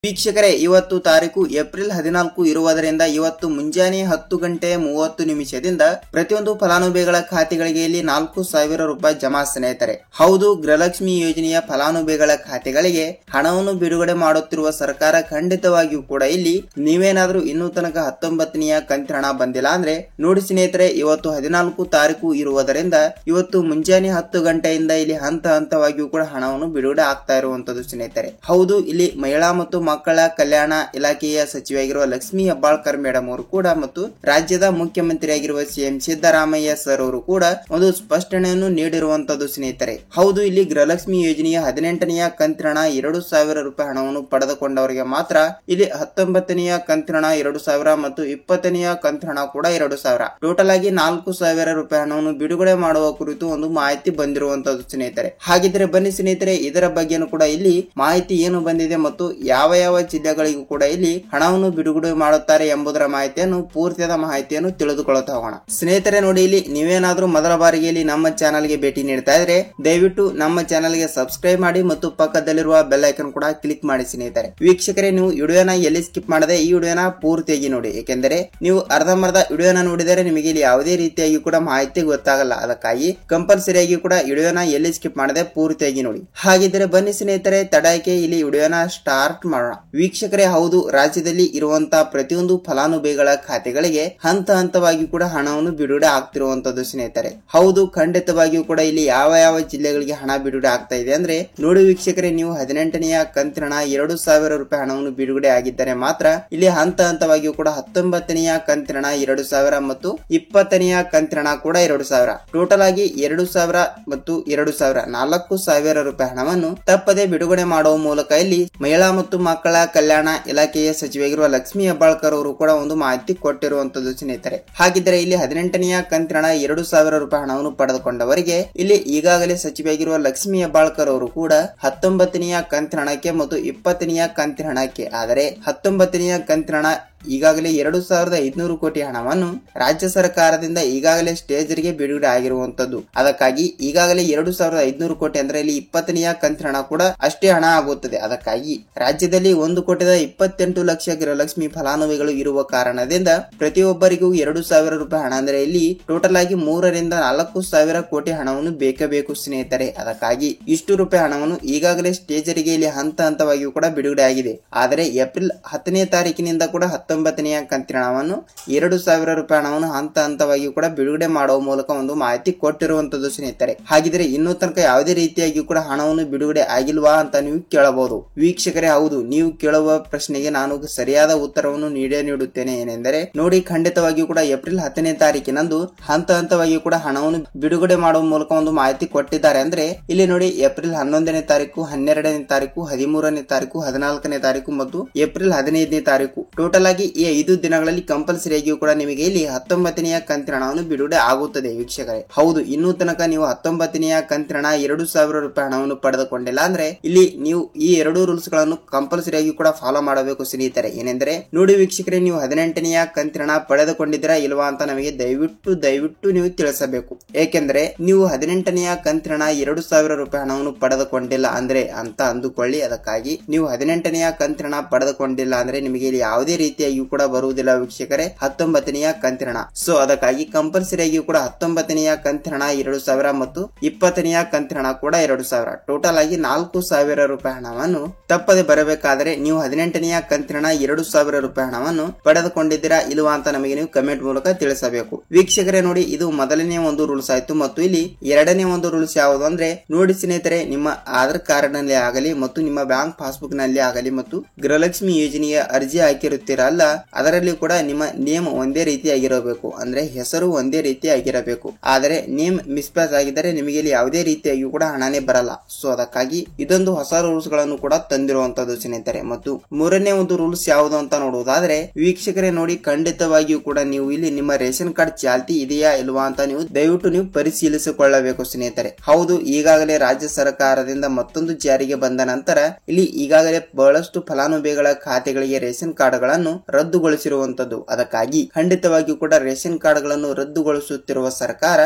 ವೀಕ್ಷಕರೇ, ಇವತ್ತು ತಾರೀಕು ಏಪ್ರಿಲ್ 14 ಇರುವುದರಿಂದ ಇವತ್ತು ಮುಂಜಾನೆ 10 ಗಂಟೆ 30 ನಿಮಿಷದಿಂದ ಪ್ರತಿಯೊಂದು ಫಲಾನುಭವಿಗಳ ಖಾತೆಗಳಿಗೆ ಇಲ್ಲಿ 4,000 ರೂಪಾಯಿ ಜಮಾ ಸ್ನೇಹಿತರೆ. ಹೌದು, ಗೃಹಲಕ್ಷ್ಮಿ ಯೋಜನೆಯ ಫಲಾನುಭವಿಗಳ ಖಾತೆಗಳಿಗೆ ಹಣವನ್ನು ಬಿಡುಗಡೆ ಮಾಡುತ್ತಿರುವ ಸರ್ಕಾರ ಖಂಡಿತವಾಗಿಯೂ ಕೂಡ ಇಲ್ಲಿ ನೀವೇನಾದ್ರೂ ಇನ್ನೂ ತನಕ 19ನೆಯ ಕಂತಿನ ಹಣ ಬಂದಿಲ್ಲ ಅಂದ್ರೆ ನೋಡಿ ಸ್ನೇಹಿತರೆ, ಇವತ್ತು 14 ತಾರೀಕು ಇರುವುದರಿಂದ ಇವತ್ತು ಮುಂಜಾನೆ 10 ಗಂಟೆಯಿಂದ ಇಲ್ಲಿ ಹಂತವಾಗಿಯೂ ಕೂಡ ಹಣವನ್ನು ಬಿಡುಗಡೆ ಆಗ್ತಾ ಇರುವಂತದ್ದು ಸ್ನೇಹಿತರೆ. ಹೌದು, ಇಲ್ಲಿ ಮಹಿಳಾ ಮತ್ತು ಮಕ್ಕಳ ಕಲ್ಯಾಣ ಇಲಾಖೆಯ ಸಚಿವೆಯಾಗಿರುವ ಲಕ್ಷ್ಮೀ ಹೆಬ್ಬಾಳ್ಕರ್ ಮೇಡಮ್ ಅವರು ಕೂಡ ಮತ್ತು ರಾಜ್ಯದ ಮುಖ್ಯಮಂತ್ರಿಯಾಗಿರುವ ಸಿಎಂ ಸಿದ್ದರಾಮಯ್ಯ ಸರ್ ಅವರು ಕೂಡ ಒಂದು ಸ್ಪಷ್ಟನೆಯನ್ನು ನೀಡಿರುವಂತದ್ದು ಸ್ನೇಹಿತರೆ. ಹೌದು, ಇಲ್ಲಿ ಗೃಹಲಕ್ಷ್ಮಿ ಯೋಜನೆಯ 18ನೆಯ ಕಂತಿನ ಹಣ 2,000 ರೂಪಾಯಿ ಹಣವನ್ನು ಪಡೆದುಕೊಂಡವರಿಗೆ ಮಾತ್ರ ಇಲ್ಲಿ 19ನೆಯ ಕಂತಿನ ಹಣ 2,000 ಮತ್ತು 20ನೆಯ ಕಂತಿನ ಹಣ ಕೂಡ 2,000 ಟೋಟಲ್ ಆಗಿ 4,000 ರೂಪಾಯಿ ಹಣವನ್ನು ಬಿಡುಗಡೆ ಮಾಡುವ ಕುರಿತು ಒಂದು ಮಾಹಿತಿ ಬಂದಿರುವಂತದ್ದು ಸ್ನೇಹಿತರೆ. ಹಾಗಿದ್ರೆ ಬನ್ನಿ ಸ್ನೇಹಿತರೆ, ಇದರ ಬಗ್ಗೆನೂ ಕೂಡ ಇಲ್ಲಿ ಮಾಹಿತಿ ಏನು ಬಂದಿದೆ ಮತ್ತು ಯಾವ ಜಿಲ್ಲೆಗಳಿಗೂ ಕೂಡ ಇಲ್ಲಿ ಹಣವನ್ನು ಬಿಡುಗಡೆ ಮಾಡುತ್ತಾರೆ ಎಂಬುದರ ಮಾಹಿತಿಯನ್ನು ಪೂರ್ತಿಯಾದ ಮಾಹಿತಿಯನ್ನು ತಿಳಿದುಕೊಳ್ಳುತ್ತಾ ಹೋಗೋಣ. ಸ್ನೇಹಿತರೆ ನೋಡಿ, ಇಲ್ಲಿ ನೀವೇನಾದ್ರೂ ಮೊದಲ ಬಾರಿಗೆ ಇಲ್ಲಿ ನಮ್ಮ ಚಾನಲ್ಗೆ ಭೇಟಿ ನೀಡ್ತಾ ಇದ್ರೆ ದಯವಿಟ್ಟು ನಮ್ಮ ಚಾನಲ್ಗೆ ಸಬ್ಸ್ಕ್ರೈಬ್ ಮಾಡಿ ಮತ್ತು ಪಕ್ಕದಲ್ಲಿರುವ ಬೆಲ್ ಐಕನ್ ಕೂಡ ಕ್ಲಿಕ್ ಮಾಡಿ ಸ್ನೇಹಿತರೆ. ವೀಕ್ಷಕರೇ, ನೀವು ವಿಡಿಯೋನ ಎಲ್ಲಿ ಸ್ಕಿಪ್ ಮಾಡದೆ ಈ ವಿಡಿಯೋನ ಪೂರ್ತಿಯಾಗಿ ನೋಡಿ, ಏಕೆಂದರೆ ನೀವು ಅರ್ಧಂಬರ್ಧ ವಿಡಿಯೋನ ನೋಡಿದರೆ ನಿಮಗೆ ಇಲ್ಲಿ ಯಾವುದೇ ರೀತಿಯಾಗಿ ಕೂಡ ಮಾಹಿತಿ ಗೊತ್ತಾಗಲ್ಲ. ಅದಕ್ಕಾಗಿ ಕಂಪಲ್ಸರಿಯಾಗಿ ಕೂಡ ವಿಡಿಯೋನ ಎಲ್ಲಿ ಸ್ಕಿಪ್ ಮಾಡದೆ ಪೂರ್ತಿಯಾಗಿ ನೋಡಿ. ಹಾಗಿದ್ರೆ ಬನ್ನಿ ಸ್ನೇಹಿತರೆ, ತಡಕ್ಕೆ ಇಲ್ಲಿ ವಿಡಿಯೋನ ಸ್ಟಾರ್ಟ್ ಮಾಡೋಣ. ವೀಕ್ಷಕರೇ, ಹೌದು, ರಾಜ್ಯದಲ್ಲಿ ಇರುವಂತಹ ಪ್ರತಿಯೊಂದು ಫಲಾನುಭವಿಗಳ ಖಾತೆಗಳಿಗೆ ಹಂತವಾಗಿ ಕೂಡ ಹಣವನ್ನು ಬಿಡುಗಡೆ ಆಗ್ತಿರುವಂತದ್ದು ಸ್ನೇಹಿತರೆ. ಹೌದು, ಖಂಡಿತವಾಗಿಯೂ ಕೂಡ ಇಲ್ಲಿ ಯಾವ ಜಿಲ್ಲೆಗಳಿಗೆ ಹಣ ಬಿಡುಗಡೆ ಆಗ್ತಾ ಇದೆ ಅಂದ್ರೆ ನೋಡಿ ವೀಕ್ಷಕರೇ, ನೀವು 18ನೆಯ ಕಂತಿನ ಹಣ 2,000 ರೂಪಾಯಿ ಹಣವನ್ನು ಬಿಡುಗಡೆ ಆಗಿದ್ದರೆ ಮಾತ್ರ ಇಲ್ಲಿ ಹಂತವಾಗಿಯೂ ಕೂಡ 19ನೆಯ ಕಂತಿನ ಹಣ 2,000 ಮತ್ತು 20ನೆಯ ಕಂತಿನ ಹಣ ಕೂಡ 2,000 ಟೋಟಲ್ ಆಗಿ 2,000 ಮತ್ತು 2,000 4,000 ರೂಪಾಯಿ ಹಣವನ್ನು ತಪ್ಪದೆ ಬಿಡುಗಡೆ ಮಾಡುವ ಮೂಲಕ ಇಲ್ಲಿ ಮಹಿಳಾ ಮತ್ತು ಮಕ್ಕಳ ಕಲ್ಯಾಣ ಇಲಾಖೆಯ ಸಚಿವೆಯಾಗಿರುವ ಲಕ್ಷ್ಮೀ ಹೆಬ್ಬಾಳ್ಕರ್ ಅವರು ಕೂಡ ಒಂದು ಮಾಹಿತಿ ಕೊಟ್ಟಿರುವಂತದ್ದು ಸ್ನೇಹಿತರೆ. ಹಾಗಿದ್ರೆ ಇಲ್ಲಿ 18ನೆಯ ಕಂತಿನ ಹಣ 2,000 ರೂಪಾಯಿ ಹಣವನ್ನು ಪಡೆದುಕೊಂಡವರಿಗೆ ಇಲ್ಲಿ ಈಗಾಗಲೇ ಸಚಿವೆಯಾಗಿರುವ ಲಕ್ಷ್ಮೀ ಹೆಬ್ಬಾಳ್ಕರ್ ಅವರು ಕೂಡ 19ನೆಯ ಕಂತಿನ ಹಣಕ್ಕೆ ಮತ್ತು 20ನೆಯ ಕಂತಿನ ಹಣಕ್ಕೆ, ಆದರೆ 19ನೆಯ ಕಂತಿನ ಹಣ ಈಗಾಗಲೇ 2,500 ಕೋಟಿ ಹಣವನ್ನು ರಾಜ್ಯ ಸರ್ಕಾರದಿಂದ ಈಗಾಗಲೇ ಸ್ಟೇಜರ್ಗೆ ಬಿಡುಗಡೆ ಆಗಿರುವಂತದ್ದು. ಅದಕ್ಕಾಗಿ ಈಗಾಗಲೇ 2,500 ಕೋಟಿ ಅಂದ್ರೆ ಇಲ್ಲಿ 20ನೆಯ ಕಂತಿನ ಹಣ ಕೂಡ ಅಷ್ಟೇ ಹಣ ಆಗುತ್ತದೆ. ಅದಕ್ಕಾಗಿ ರಾಜ್ಯದಲ್ಲಿ 1,28 ಲಕ್ಷ ಗೃಹಲಕ್ಷ್ಮಿ ಫಲಾನುಭವಿಗಳು ಇರುವ ಕಾರಣದಿಂದ ಪ್ರತಿಯೊಬ್ಬರಿಗೂ 2,000 ರೂಪಾಯಿ ಹಣ ಅಂದ್ರೆ ಇಲ್ಲಿ ಟೋಟಲ್ ಆಗಿ 3 ರಿಂದ 4,000 ಕೋಟಿ ಹಣವನ್ನು ಬೇಕು ಸ್ನೇಹಿತರೆ. ಅದಕ್ಕಾಗಿ ಇಷ್ಟು ರೂಪಾಯಿ ಹಣವನ್ನು ಈಗಾಗಲೇ ಸ್ಟೇಜರಿಗೆ ಇಲ್ಲಿ ಹಂತವಾಗಿಯೂ ಕೂಡ ಬಿಡುಗಡೆ ಆಗಿದೆ. ಆದರೆ ಏಪ್ರಿಲ್ 10ನೇ ತಾರೀಕಿನಿಂದ ಕೂಡ 19ನೆಯ ಕಂತಿನ ಹಣವನ್ನು 2,000 ರೂಪಾಯಿ ಹಣವನ್ನು ಹಂತವಾಗಿ ಕೂಡ ಬಿಡುಗಡೆ ಮಾಡುವ ಮೂಲಕ ಒಂದು ಮಾಹಿತಿ ಕೊಟ್ಟಿರುವಂತದ್ದು ಸ್ನೇಹಿತರೆ. ಹಾಗಿದ್ರೆ ಇನ್ನೂ ತನಕ ಯಾವುದೇ ರೀತಿಯಾಗಿ ಕೂಡ ಹಣವನ್ನು ಬಿಡುಗಡೆ ಆಗಿಲ್ವಾ ಅಂತ ನೀವು ಕೇಳಬಹುದು. ವೀಕ್ಷಕರೇ, ಹೌದು, ನೀವು ಕೇಳುವ ಪ್ರಶ್ನೆಗೆ ನಾನು ಸರಿಯಾದ ಉತ್ತರವನ್ನು ನೀಡುತ್ತೇನೆ. ಏನೆಂದರೆ ನೋಡಿ, ಖಂಡಿತವಾಗಿಯೂ ಕೂಡ ಏಪ್ರಿಲ್ 10ನೇ ತಾರೀಕಿನಂದು ಹಂತವಾಗಿ ಕೂಡ ಹಣವನ್ನು ಬಿಡುಗಡೆ ಮಾಡುವ ಮೂಲಕ ಒಂದು ಮಾಹಿತಿ ಕೊಟ್ಟಿದ್ದಾರೆ. ಅಂದ್ರೆ ಇಲ್ಲಿ ನೋಡಿ, ಏಪ್ರಿಲ್ 11ನೇ ತಾರೀಕು, 12ನೇ ತಾರೀಕು, 13ನೇ ತಾರೀಕು, 14ನೇ ತಾರೀಕು ಮತ್ತು ಏಪ್ರಿಲ್ 15ನೇ ತಾರೀಕು ಟೋಟಲ್ ಆಗಿ ಈ 5 ದಿನಗಳಲ್ಲಿ ಕಂಪಲ್ಸರಿಯಾಗಿಯೂ ಕೂಡ ನಿಮಗೆ ಇಲ್ಲಿ 19ನೆಯ ಕಂತಿನ ಹಣವನ್ನು ಬಿಡುಗಡೆ ಆಗುತ್ತದೆ. ವೀಕ್ಷಕರೇ, ಹೌದು, ಇನ್ನೂ ತನಕ ನೀವು 19ನೆಯ ಕಂತಿನ ಹಣ 2,000 ರೂಪಾಯಿ ಹಣವನ್ನು ಪಡೆದುಕೊಂಡಿಲ್ಲ ಅಂದ್ರೆ ಇಲ್ಲಿ ನೀವು ಈ 2 ರೂಲ್ಸ್ ಗಳನ್ನು ಕಂಪಲ್ಸರಿಯಾಗಿ ಕೂಡ ಫಾಲೋ ಮಾಡಬೇಕು ಸ್ನೇಹಿತರೆ. ಏನೆಂದರೆ ನೋಡಿ ವೀಕ್ಷಕರೇ, ನೀವು 18ನೆಯ ಕಂತಿನ ಹಣ ಪಡೆದುಕೊಂಡಿದ್ದೀರಾ ಇಲ್ವಾ ಅಂತ ನಮಗೆ ದಯವಿಟ್ಟು ನೀವು ತಿಳಿಸಬೇಕು. ಏಕೆಂದ್ರೆ ನೀವು 18ನೆಯ ಕಂತಿನ ಹಣ 2,000 ರೂಪಾಯಿ ಹಣವನ್ನು ಪಡೆದುಕೊಂಡಿಲ್ಲ ಅಂದ್ರೆ ಅಂತ ಅಂದುಕೊಳ್ಳಿ. ಅದಕ್ಕಾಗಿ ನೀವು 18ನೆಯ ಕಂತಿನ ಹಣ ಪಡೆದುಕೊಂಡಿಲ್ಲ ಅಂದ್ರೆ ನಿಮಗೆ ಇಲ್ಲಿ ಯಾವುದೇ ರೀತಿಯಾಗಿಯೂ ಕೂಡ ಬರುವುದಿಲ್ಲ ವೀಕ್ಷಕರೇ 19ನೆಯ ಕಂತಿನ ಹಣ. ಸೊ ಅದಕ್ಕಾಗಿ ಕಂಪಲ್ಸರಿಯಾಗಿಯೂ ಕೂಡ 19ನೆಯ ಕಂತಿನ ಹಣ 2,000 ಮತ್ತು 20ನೆಯ ಕಂತಿನ ಹಣ ಕೂಡ 2,000 ಟೋಟಲ್ ಆಗಿ 4,000 ರೂಪಾಯಿ ಹಣವನ್ನು ತಪ್ಪದೆ ಬರಬೇಕಾದರೆ ನೀವು 18ನೆಯ ಕಂತಿನ ಹಣ 2,000 ರೂಪಾಯಿ ಹಣವನ್ನು ಪಡೆದುಕೊಂಡಿದ್ದೀರಾ ಇಲ್ವಾ ಅಂತ ನಮಗೆ ನೀವು ಕಮೆಂಟ್ ಮೂಲಕ ತಿಳಿಸಬೇಕು. ವೀಕ್ಷಕರೇ ನೋಡಿ, ಇದು ಮೊದಲನೇ ಒಂದು ರೂಲ್ಸ್ ಆಯ್ತು. ಮತ್ತು ಇಲ್ಲಿ ಎರಡನೇ ಒಂದು ರೂಲ್ಸ್ ಯಾವುದು ಅಂದ್ರೆ ನೋಡಿ ಸ್ನೇಹಿತರೆ, ನಿಮ್ಮ ಆಧಾರ್ ಕಾರ್ಡ್ ನಲ್ಲಿ ಆಗಲಿ ಮತ್ತು ನಿಮ್ಮ ಬ್ಯಾಂಕ್ ಪಾಸ್ಬುಕ್ ನಲ್ಲಿ ಆಗಲಿ ಮತ್ತು ಗೃಹಲಕ್ಷ್ಮಿ ಯೋಜನೆಯ ಅರ್ಜಿ ಹಾಕಿರುತ್ತೀರಲ್ಲ ಅದರಲ್ಲಿ ಕೂಡ ನಿಮ್ಮ ನೇಮ್ ಒಂದೇ ರೀತಿ ಆಗಿರಬೇಕು. ಅಂದ್ರೆ ಹೆಸರು ಒಂದೇ ರೀತಿ ಆಗಿರಬೇಕು. ಆದರೆ ನೇಮ್ ಮಿಸ್ಪ್ಯಾಚ್ ಆಗಿದ್ದರೆ ನಿಮಗೆ ಇಲ್ಲಿ ಯಾವುದೇ ರೀತಿಯಾಗಿ ಕೂಡ ಹಣನೇ ಬರಲ್ಲ. ಸೊ ಅದಕ್ಕಾಗಿ ಇದೊಂದು ಹೊಸ ರೂಲ್ಸ್ ಗಳನ್ನು ಕೂಡ ತಂದಿರುವಂತದ್ದು ಸ್ನೇಹಿತರೆ. ಮತ್ತು ಮೂರನೇ ಒಂದು ರೂಲ್ಸ್ ಯಾವುದು ಅಂತ ನೋಡುವುದಾದ್ರೆ ವೀಕ್ಷಕರೇ ನೋಡಿ, ಖಂಡಿತವಾಗಿಯೂ ಕೂಡ ನೀವು ಇಲ್ಲಿ ನಿಮ್ಮ ರೇಷನ್ ಕಾರ್ಡ್ ಚಾಲ್ತಿ ಇದೆಯಾ ಇಲ್ವಾ ಅಂತ ದಯವಿಟ್ಟು ನೀವು ಪರಿಶೀಲಿಸಿಕೊಳ್ಳಬೇಕು ಸ್ನೇಹಿತರೆ. ಹೌದು, ಈಗಾಗಲೇ ರಾಜ್ಯ ಸರ್ಕಾರದಿಂದ ಮತ್ತೊಂದು ಜಾರಿಗೆ ಬಂದ ನಂತರ ಇಲ್ಲಿ ಈಗಾಗಲೇ ಬಹಳಷ್ಟು ಫಲಾನುಭವಿಗಳ ಖಾತೆಗಳಿಗೆ ರೇಷನ್ ಕಾರ್ಡ್ ಗಳನ್ನು ರದ್ದುಗೊಳಿಸಿರುವಂತದ್ದು. ಅದಕ್ಕಾಗಿ ಖಂಡಿತವಾಗಿಯೂ ಕೂಡ ರೇಷನ್ ಕಾರ್ಡ್ ಗಳನ್ನು ರದ್ದುಗೊಳಿಸುತ್ತಿರುವ ಸರ್ಕಾರ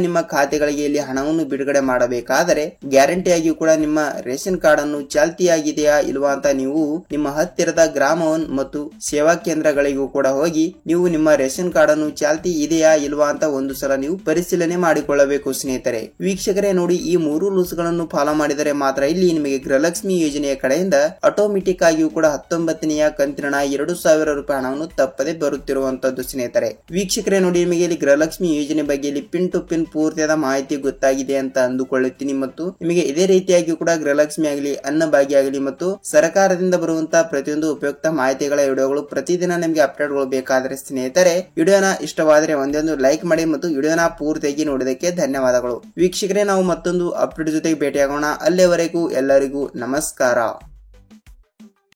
ನಿಮ್ಮ ಖಾತೆಗಳಿಗೆ ಇಲ್ಲಿ ಹಣವನ್ನು ಬಿಡುಗಡೆ ಮಾಡಬೇಕಾದರೆ ಗ್ಯಾರಂಟಿಯಾಗಿಯೂ ಕೂಡ ನಿಮ್ಮ ರೇಷನ್ ಕಾರ್ಡ್ ಅನ್ನು ಚಾಲ್ತಿಯಾಗಿದೆಯಾ ಇಲ್ವಾ ಅಂತ ನೀವು ನಿಮ್ಮ ಹತ್ತಿರದ ಗ್ರಾಮ ಮತ್ತು ಸೇವಾ ಕೇಂದ್ರಗಳಿಗೂ ಕೂಡ ಹೋಗಿ ನೀವು ನಿಮ್ಮ ರೇಷನ್ ಕಾರ್ಡ್ ಅನ್ನು ಚಾಲ್ತಿ ಇದೆಯಾ ಇಲ್ವಾ ಅಂತ ಒಂದು ಸಲ ನೀವು ಪರಿಶೀಲನೆ ಮಾಡಿಕೊಳ್ಳಬೇಕು ಸ್ನೇಹಿತರೆ. ವೀಕ್ಷಕರೇ ನೋಡಿ, ಈ 3 ರೂಲ್ಸ್ ಗಳನ್ನು ಫಾಲೋ ಮಾಡಿದರೆ ಮಾತ್ರ ಇಲ್ಲಿ ನಿಮಗೆ ಗೃಹಲಕ್ಷ್ಮಿ ಯೋಜನೆಯ ಕಡೆಯಿಂದ ಆಟೋಮೆಟಿಕ್ ಆಗಿಯೂ ಕೂಡ 19ನೆಯ ಕಂತಿನ 2,000 ರೂಪಾಯಿ ಹಣವನ್ನು ತಪ್ಪದೆ ಬರುತ್ತಿರುವಂತದ್ದು ಸ್ನೇಹಿತರೆ. ವೀಕ್ಷಕರೇ ನೋಡಿ, ನಿಮಗೆ ಇಲ್ಲಿ ಗೃಹಲಕ್ಷ್ಮಿ ಯೋಜನೆ ಬಗ್ಗೆ ಇಲ್ಲಿ ಪಿನ್ ಟು ಪಿನ್ ಪೂರ್ತಿಯಾದ ಮಾಹಿತಿ ಗೊತ್ತಾಗಿದೆ ಅಂತ ಅಂದುಕೊಳ್ಳುತ್ತೀನಿ. ಮತ್ತು ನಿಮಗೆ ಇದೇ ರೀತಿಯಾಗಿ ಕೂಡ ಗೃಹಲಕ್ಷ್ಮಿ ಆಗಲಿ, ಅನ್ನಭಾಗ್ಯ ಆಗಲಿ ಮತ್ತು ಸರ್ಕಾರದಿಂದ ಬರುವಂತಹ ಪ್ರತಿಯೊಂದು ಉಪಯುಕ್ತ ಮಾಹಿತಿಗಳ ವಿಡಿಯೋಗಳು ಪ್ರತಿದಿನ ನಿಮಗೆ ಅಪ್ಡೇಟ್ಗಳು ಬೇಕಾದರೆ ಸ್ನೇಹಿತರೆ, ವಿಡಿಯೋನ ಇಷ್ಟವಾದರೆ ಒಂದೊಂದು ಲೈಕ್ ಮಾಡಿ ಮತ್ತು ವಿಡಿಯೋನ ಪೂರ್ತಿಯಾಗಿ ನೋಡಿದಕ್ಕೆ ಧನ್ಯವಾದಗಳು. ವೀಕ್ಷಕರೇ, ನಾವು ಮತ್ತೊಂದು ಅಪ್ಡೇಟ್ ಜೊತೆಗೆ ಭೇಟಿಯಾಗೋಣ. ಅಲ್ಲಿಯವರೆಗೂ ಎಲ್ಲರಿಗೂ ನಮಸ್ಕಾರ.